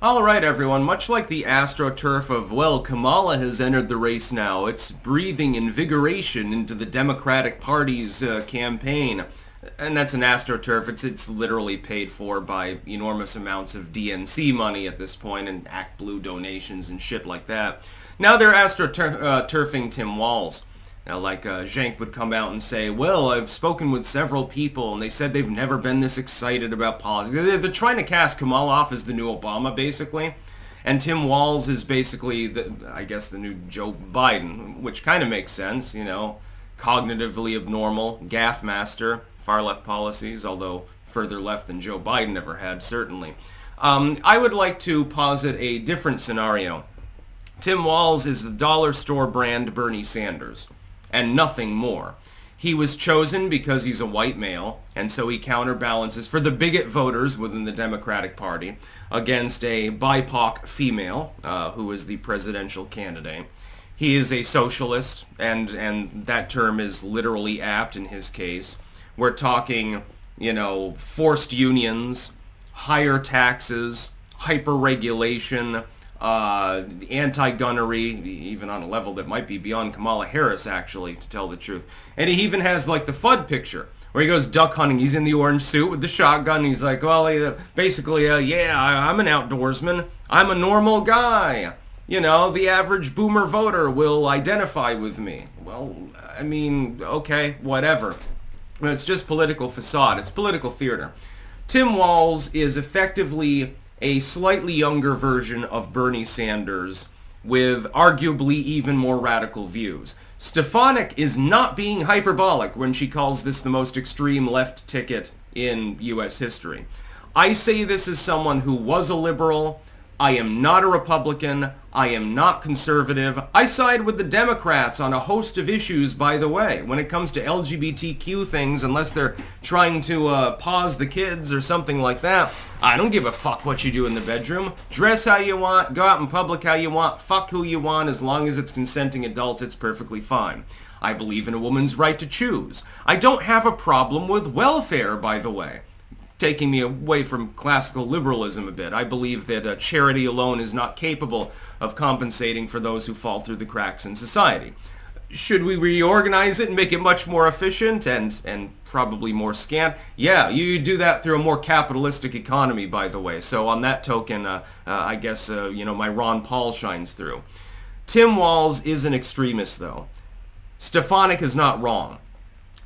Alright everyone, much like the astroturf of, well, Kamala has entered the race now, it's breathing invigoration into the Democratic Party's campaign. And that's an astroturf, it's literally paid for by enormous amounts of DNC money at this point and Act Blue donations and shit like that. Now they're astroturfing Tim Walz. Now, like, Cenk would come out and say, well, I've spoken with several people, and they said they've never been this excited about politics. They're trying to cast Kamala off as the new Obama, basically. And Tim Walz is basically, the new Joe Biden, which kind of makes sense, you know. Cognitively abnormal, gaffe master, far-left policies, although further left than Joe Biden ever had, certainly. I would like to posit a different scenario. Tim Walz is the dollar store brand Bernie Sanders. And nothing more. He was chosen because he's a white male, and so he counterbalances for the bigot voters within the Democratic Party against a BIPOC female who is the presidential candidate. He is a socialist, and that term is literally apt in his case. We're talking, forced unions, higher taxes, hyper-regulation, anti-gunnery, even on a level that might be beyond Kamala Harris, actually, to tell the truth. And he even has, like, the FUD picture, where he goes duck hunting. He's in the orange suit with the shotgun. He's like, well, I'm an outdoorsman. I'm a normal guy. The average boomer voter will identify with me. Well, okay, whatever. It's just political facade. It's political theater. Tim Walz is effectively a slightly younger version of Bernie Sanders with arguably even more radical views. Stefanik is not being hyperbolic when she calls this the most extreme left ticket in U.S. history. I say this as someone who was a liberal. I am not a Republican. I am not conservative. I side with the Democrats on a host of issues, by the way. When it comes to LGBTQ things, unless they're trying to pause the kids or something like that, I don't give a fuck what you do in the bedroom. Dress how you want, go out in public how you want, fuck who you want, as long as it's consenting adults, it's perfectly fine. I believe in a woman's right to choose. I don't have a problem with welfare, by the way. Taking me away from classical liberalism a bit. I believe that charity alone is not capable of compensating for those who fall through the cracks in society. Should we reorganize it and make it much more efficient and probably more scant? Yeah, you do that through a more capitalistic economy, by the way. So on that token, I guess, my Ron Paul shines through. Tim Walz is an extremist, though. Stefanik is not wrong.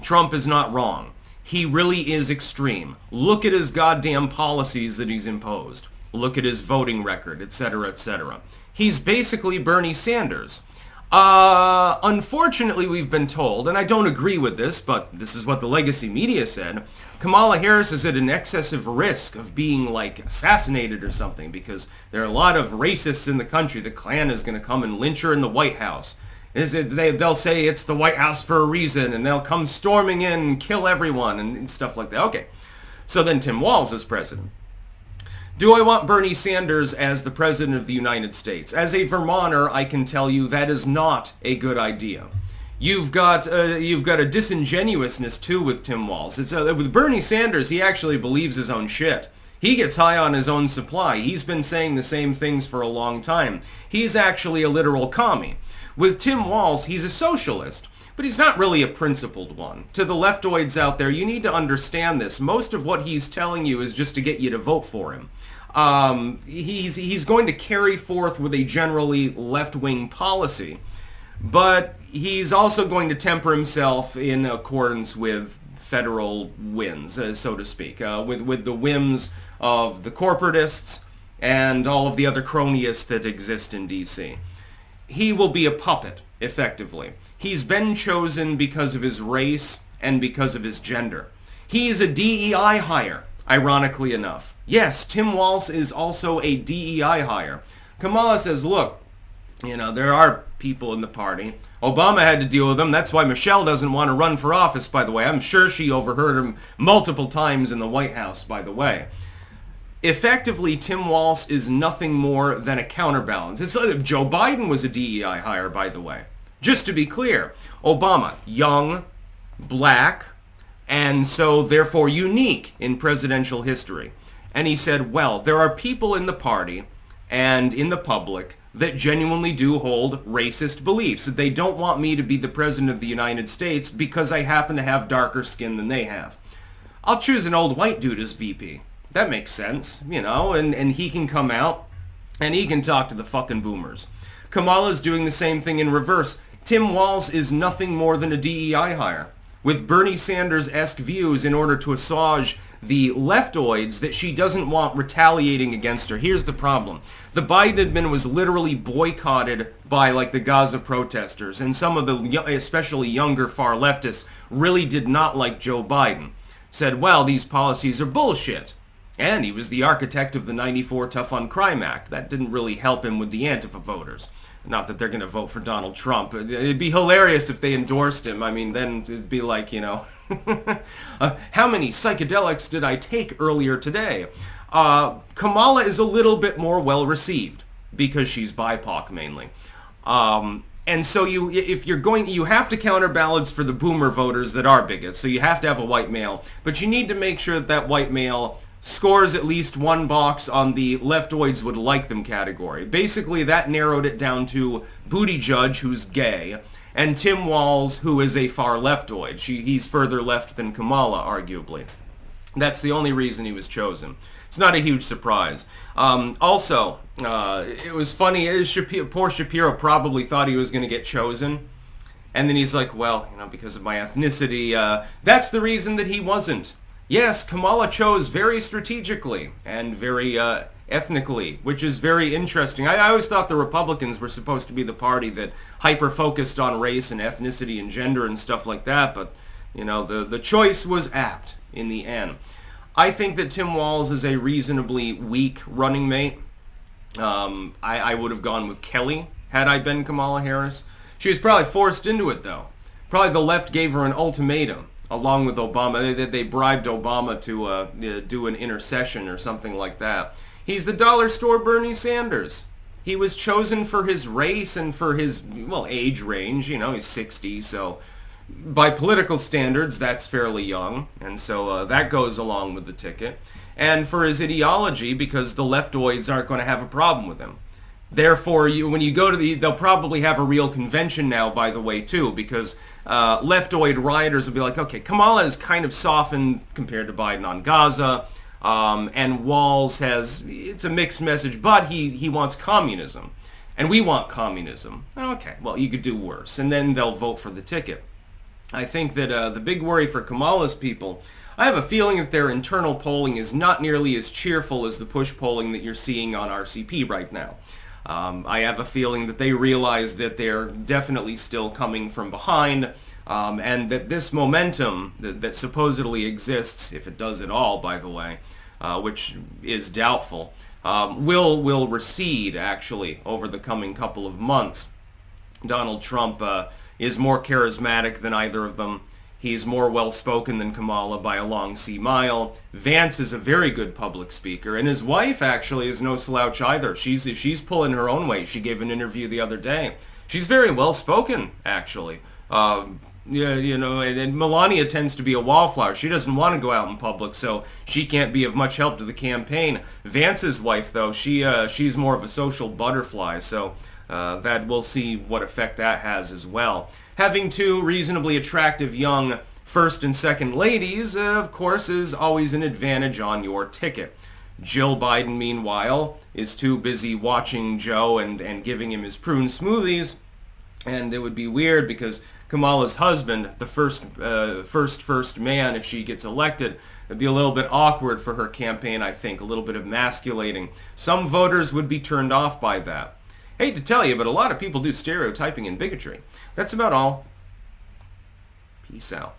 Trump is not wrong. He really is extreme. Look at his goddamn policies that he's imposed. Look at his voting record, etc., etc. He's basically Bernie Sanders. Unfortunately, we've been told, and I don't agree with this, but this is what the legacy media said, Kamala Harris is at an excessive risk of being, assassinated or something, because there are a lot of racists in the country. The Klan is going to come and lynch her in the White House. They'll say it's the White House for a reason, and they'll come storming in and kill everyone and stuff like that. Okay, so then Tim Walz is president. Do I want Bernie Sanders as the president of the United States? As a Vermonter, I can tell you that is not a good idea. You've got a disingenuousness too with Tim Walz. With Bernie Sanders, he actually believes his own shit. He gets high on his own supply. He's been saying the same things for a long time. He's actually a literal commie. With Tim Walz, he's a socialist, but he's not really a principled one. To the leftoids out there, you need to understand this. Most of what he's telling you is just to get you to vote for him. He's going to carry forth with a generally left-wing policy, but he's also going to temper himself in accordance with federal whims, so to speak, with the whims of the corporatists and all of the other cronyists that exist in D.C. He will be a puppet, effectively. He's been chosen because of his race and because of his gender. He's a DEI hire, ironically enough. Yes, Tim Walz is also a DEI hire. Kamala says, look, there are people in the party. Obama had to deal with them. That's why Michelle doesn't want to run for office, by the way. I'm sure she overheard him multiple times in the White House, by the way. Effectively, Tim Walz is nothing more than a counterbalance. It's like Joe Biden was a DEI hire, by the way. Just to be clear, Obama, young, black, and so therefore unique in presidential history. And he said, well, there are people in the party and in the public that genuinely do hold racist beliefs. They don't want me to be the president of the United States because I happen to have darker skin than they have. I'll choose an old white dude as VP. That makes sense, you know, and he can come out and he can talk to the fucking boomers. Kamala's doing the same thing in reverse. Tim Walz is nothing more than a DEI hire, with Bernie Sanders-esque views in order to assuage the leftoids that she doesn't want retaliating against her. Here's the problem. The Biden admin was literally boycotted by like the Gaza protesters, and some of the especially younger far leftists really did not like Joe Biden. Said, well, these policies are bullshit. And he was the architect of the 94 Tough on Crime Act. That didn't really help him with the Antifa voters. Not that they're going to vote for Donald Trump. It'd be hilarious if they endorsed him. I mean, then it'd be like, you know, how many psychedelics did I take earlier today? Kamala is a little bit more well-received because she's BIPOC mainly. And so if you're going, you have to counterbalance for the boomer voters that are bigots. So you have to have a white male. But you need to make sure that that white male scores at least one box on the leftoids would like them category. Basically, that narrowed it down to Buttigieg, who's gay, and Tim Walz, who is a far leftoid. He's further left than Kamala, arguably. That's the only reason he was chosen. It's not a huge surprise. Also, it was funny. Poor Shapiro probably thought he was going to get chosen. And then he's like, well, you know, because of my ethnicity, that's the reason that he wasn't. Yes, Kamala chose very strategically and very ethnically, which is very interesting. I always thought the Republicans were supposed to be the party that hyper-focused on race and ethnicity and gender and stuff like that, but, you know, the choice was apt in the end. I think that Tim Walz is a reasonably weak running mate. I would have gone with Kelly had I been Kamala Harris. She was probably forced into it, though. Probably the left gave her an ultimatum. Along with Obama, they bribed Obama to do an intercession or something like that. He's the dollar store Bernie Sanders. He was chosen for his race and for his, well, age range. You know, he's 60, so by political standards, that's fairly young. And so that goes along with the ticket. And for his ideology, because the leftoids aren't going to have a problem with him. Therefore, when you go to they'll probably have a real convention now, by the way, too, because leftoid rioters will be like, okay, Kamala is kind of softened compared to Biden on Gaza, and Walz it's a mixed message, but he wants communism, and we want communism. Okay, well, you could do worse, and then they'll vote for the ticket. I think that the big worry for Kamala's people, I have a feeling that their internal polling is not nearly as cheerful as the push polling that you're seeing on RCP right now. I have a feeling that they realize that they're definitely still coming from behind, and that this momentum that supposedly exists, if it does at all, by the way, which is doubtful, will recede, actually, over the coming couple of months. Donald Trump is more charismatic than either of them. He's more well-spoken than Kamala by a long sea mile. Vance is a very good public speaker, and his wife actually is no slouch either. She's pulling her own weight. She gave an interview the other day. She's very well-spoken, actually. Yeah, you know, and Melania tends to be a wallflower. She doesn't want to go out in public, so she can't be of much help to the campaign. Vance's wife, though, she's more of a social butterfly, so that we'll see what effect that has as well. Having two reasonably attractive young first and second ladies, of course, is always an advantage on your ticket. Jill Biden, meanwhile, is too busy watching Joe and giving him his prune smoothies, and it would be weird because Kamala's husband, the first man, if she gets elected, it'd be a little bit awkward for her campaign, I think, a little bit emasculating. Some voters would be turned off by that. Hate to tell you, but a lot of people do stereotyping and bigotry. That's about all. Peace out.